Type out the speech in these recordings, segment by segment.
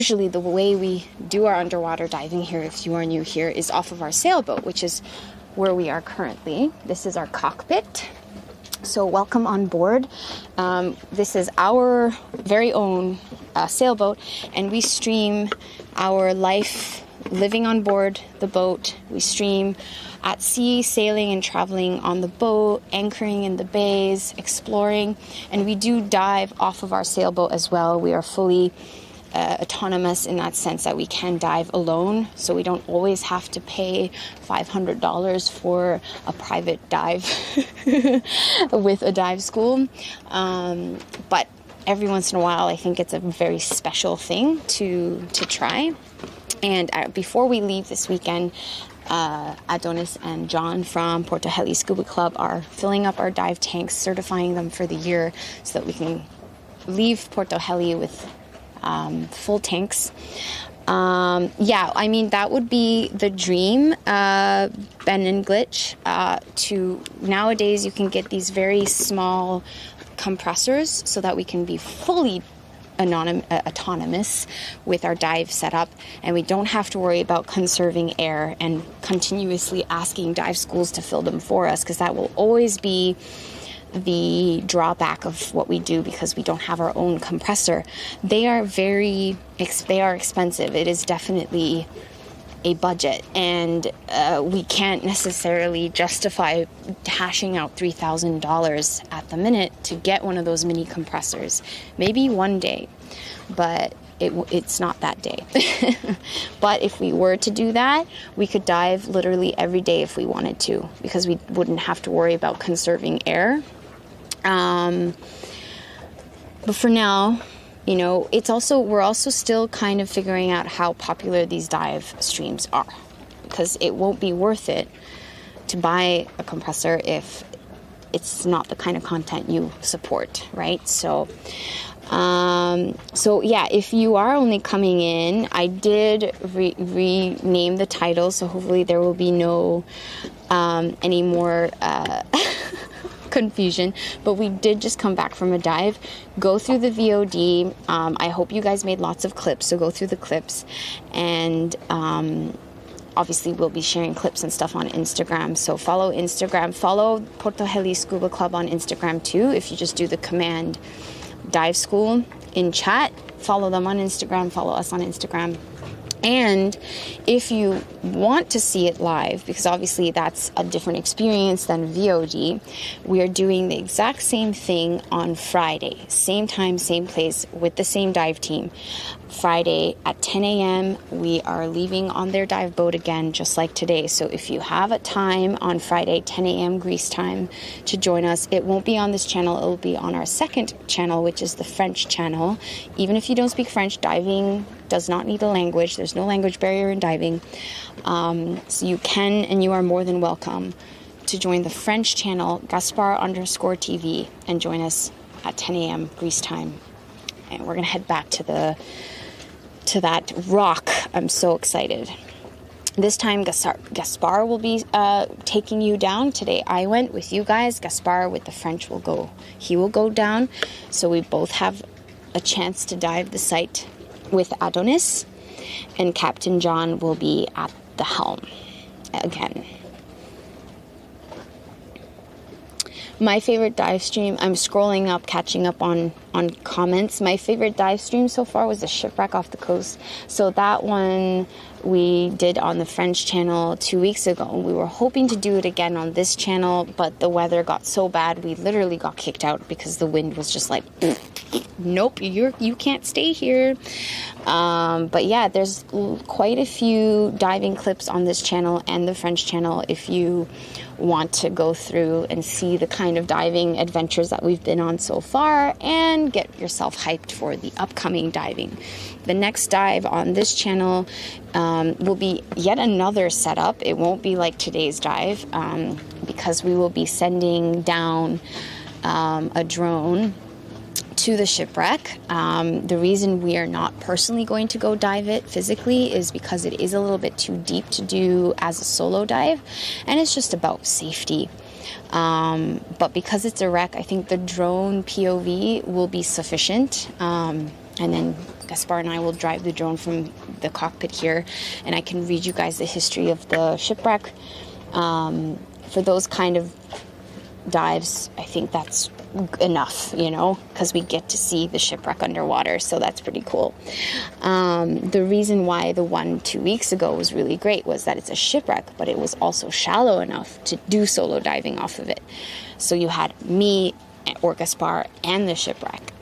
Usually the way we do our underwater diving here, if you are new here, is off of our sailboat, which is where we are currently. This is our cockpit. So welcome on board. This is our very own sailboat, and we stream our life living on board the boat. We stream at sea, sailing and traveling on the boat, anchoring in the bays, exploring, and we do dive off of our sailboat as well. We are fully autonomous in that sense that we can dive alone, so we don't always have to pay $500 for a private dive with a dive school. But every once in a while, I think it's a very special thing to try. And before we leave this weekend, Adonis and John from Porto Heli Scuba Club are filling up our dive tanks, certifying them for the year so that we can leave Porto Heli with full tanks. Yeah, I mean, that would be the dream, Ben and Glitch. Nowadays, you can get these very small compressors so that we can be fully autonomous with our dive setup, and we don't have to worry about conserving air and continuously asking dive schools to fill them for us, because that will always be the drawback of what we do, because we don't have our own compressor. They are expensive. It is definitely a budget, and we can't necessarily justify hashing out $3,000 at the minute to get one of those mini compressors. Maybe one day, but it's not that day. But if we were to do that, we could dive literally every day if we wanted to, because we wouldn't have to worry about conserving air. But for now, you know, we're also still kind of figuring out how popular these dive streams are, because it won't be worth it to buy a compressor if it's not the kind of content you support, right? So yeah, if you are only coming in, I did rename the title, so hopefully there will be no any more confusion. But we did just come back from a dive. Go through the VOD. I hope you guys made lots of clips, so go through the clips, and obviously we'll be sharing clips and stuff on Instagram. So follow Instagram, follow Porto Heli Scuba Club on Instagram too. If you just do the command dive school in chat, follow them on Instagram, follow us on Instagram. And if you want to see it live, because obviously that's a different experience than VOD, we are doing the exact same thing on Friday. Same time, same place, with the same dive team. Friday at 10 a.m. we are leaving on their dive boat again, just like today. So if you have a time on Friday, 10 a.m. Greece time, to join us, it won't be on this channel. It will be on our second channel, which is the French channel. Even if you don't speak French, diving does not need a language. There's no language barrier in diving. So you can, and you are more than welcome to join the French channel, Gaspar_TV, and join us at 10 a.m. Greece time. And we're going to head back to that rock. I'm so excited. This time, Gaspar will be taking you down. Today, I went with you guys. Gaspar with the French will go. He will go down. So we both have a chance to dive the site with Adonis, and Captain John will be at the helm again. My favorite dive stream, I'm scrolling up, catching up on comments. My favorite dive stream so far was the shipwreck off the coast. So that one we did on the French channel 2 weeks ago. We were hoping to do it again on this channel, but the weather got so bad we literally got kicked out because the wind was just like, nope, you can't stay here. But yeah, there's quite a few diving clips on this channel and the French channel if you want to go through and see the kind of diving adventures that we've been on so far and get yourself hyped for the upcoming diving. The next dive on this channel will be yet another setup. It won't be like today's dive because we will be sending down a drone to the shipwreck. The reason we are not personally going to go dive it physically is because it is a little bit too deep to do as a solo dive, and it's just about safety. But because it's a wreck, I think the drone POV will be sufficient. And then Gaspar and I will drive the drone from the cockpit here, and I can read you guys the history of the shipwreck. For those kind of dives, I think that's enough, you know, because we get to see the shipwreck underwater, so that's pretty cool. The reason why the one 2 weeks ago was really great was that it's a shipwreck, but it was also shallow enough to do solo diving off of it. So you had me or Gaspar and the shipwreck.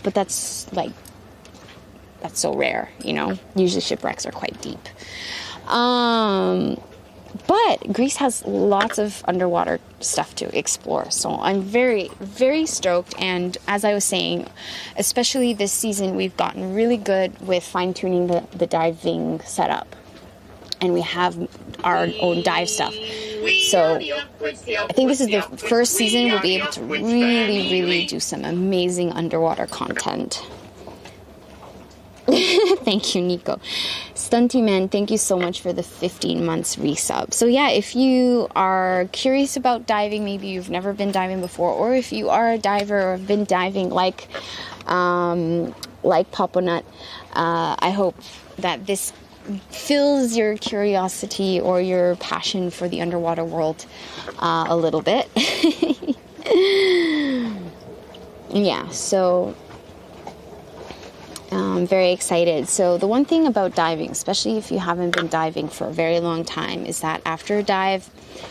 But that's so rare, you know. Usually shipwrecks are quite deep. But Greece has lots of underwater stuff to explore. So I'm very, very stoked. And as I was saying, especially this season, we've gotten really good with fine-tuning the diving setup. And we have our own dive stuff. So I think this is the first season we'll be able to really, really do some amazing underwater content. Thank you, Nico. Stunty Man, thank you so much for the 15 months resub. So yeah, if you are curious about diving, maybe you've never been diving before, or if you are a diver or have been diving like Papa Nut, I hope that this fills your curiosity or your passion for the underwater world a little bit. Yeah, so I'm very excited. So the one thing about diving, especially if you haven't been diving for a very long time, is that after a dive,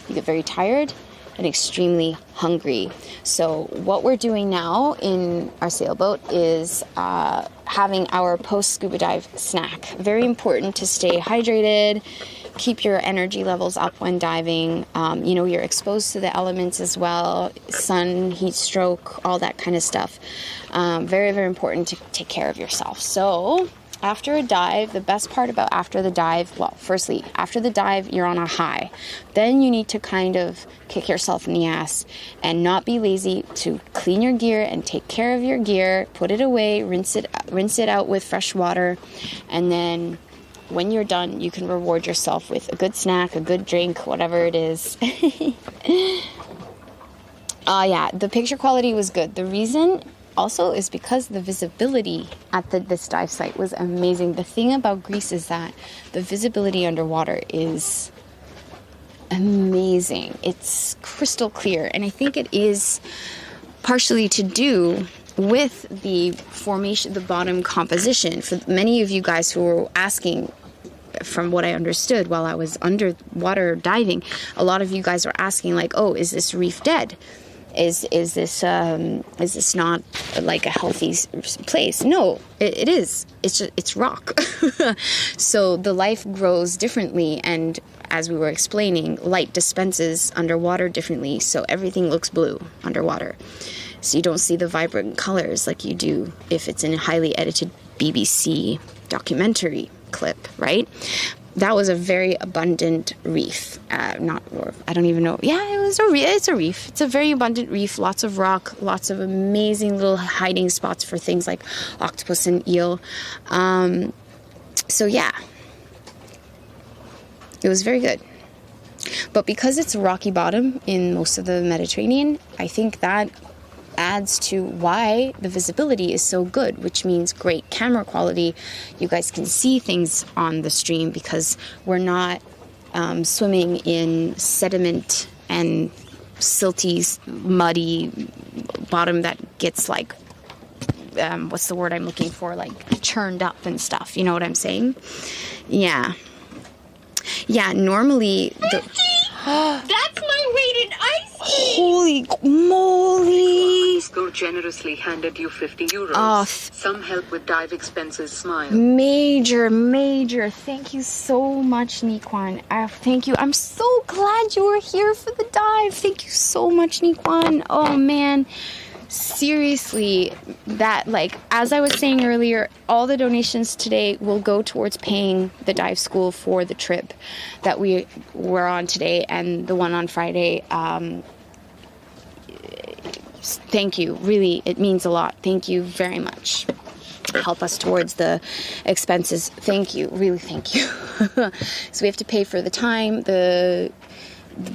you get very tired and extremely hungry. So what we're doing now in our sailboat is having our post-scuba dive snack. Very important to stay hydrated, keep your energy levels up when diving. You know, you're exposed to the elements as well, sun, heat stroke, all that kind of stuff. Very, very important to take care of yourself. So after a dive, the best part about after the dive, well, firstly, after the dive, you're on a high. Then you need to kind of kick yourself in the ass and not be lazy to clean your gear and take care of your gear, put it away, rinse it out with fresh water, and then when you're done, you can reward yourself with a good snack, a good drink, whatever it is. Yeah, the picture quality was good. The reason also is because the visibility at this dive site was amazing. The thing about Greece is that the visibility underwater is amazing. It's crystal clear, and I think it is partially to do with the formation, the bottom composition. For many of you guys who were asking, from what I understood while I was underwater diving, a lot of you guys were asking like, oh, is this reef dead? Is this not like a healthy place? No, it is. It's rock. So the life grows differently, and as we were explaining, light dispenses underwater differently, so everything looks blue underwater. So you don't see the vibrant colors like you do if it's in a highly edited BBC documentary clip, right? That was a very abundant reef. I don't even know. Yeah, it's a reef. It's a very abundant reef. Lots of rock, lots of amazing little hiding spots for things like octopus and eel. So yeah, it was very good. But because it's rocky bottom in most of the Mediterranean, I think that adds to why the visibility is so good, which means great camera quality. You guys can see things on the stream because we're not swimming in sediment and silty, muddy bottom that gets like, what's the word I'm looking for? Like churned up and stuff. You know what I'm saying? Yeah. Yeah, normally that's my weight in ice cream. Holy moly. Go generously handed you 50 euros. Oh, Some help with dive expenses. Smile. Major. Thank you so much, Nikwan. Thank you. I'm so glad you were here for the dive. Thank you so much, Nikwan. Oh, man. Seriously, that, like, as I was saying earlier, all the donations today will go towards paying the dive school for the trip that we were on today and the one on Friday. Thank you. Really, it means a lot. Thank you very much. Help us towards the expenses. Thank you. Really, thank you. So we have to pay for the time, the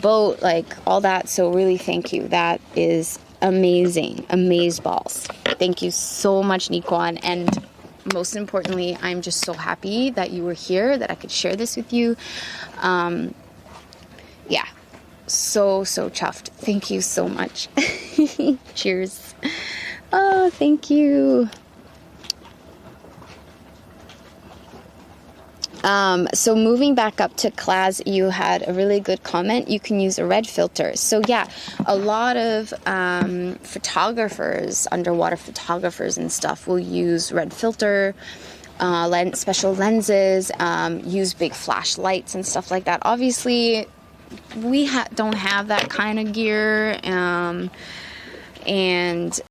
boat, like all that. So really, thank you. That is amazing. Amazeballs. Thank you so much, Nikwan. And most importantly, I'm just so happy that you were here, that I could share this with you. Yeah, so chuffed. Thank you so much. Cheers. Oh, thank you. So moving back up to class, you had a really good comment. You can use a red filter. So yeah, a lot of photographers, underwater photographers and stuff, will use red filter, special lenses, use big flashlights and stuff like that. Obviously, we don't have that kind of gear, and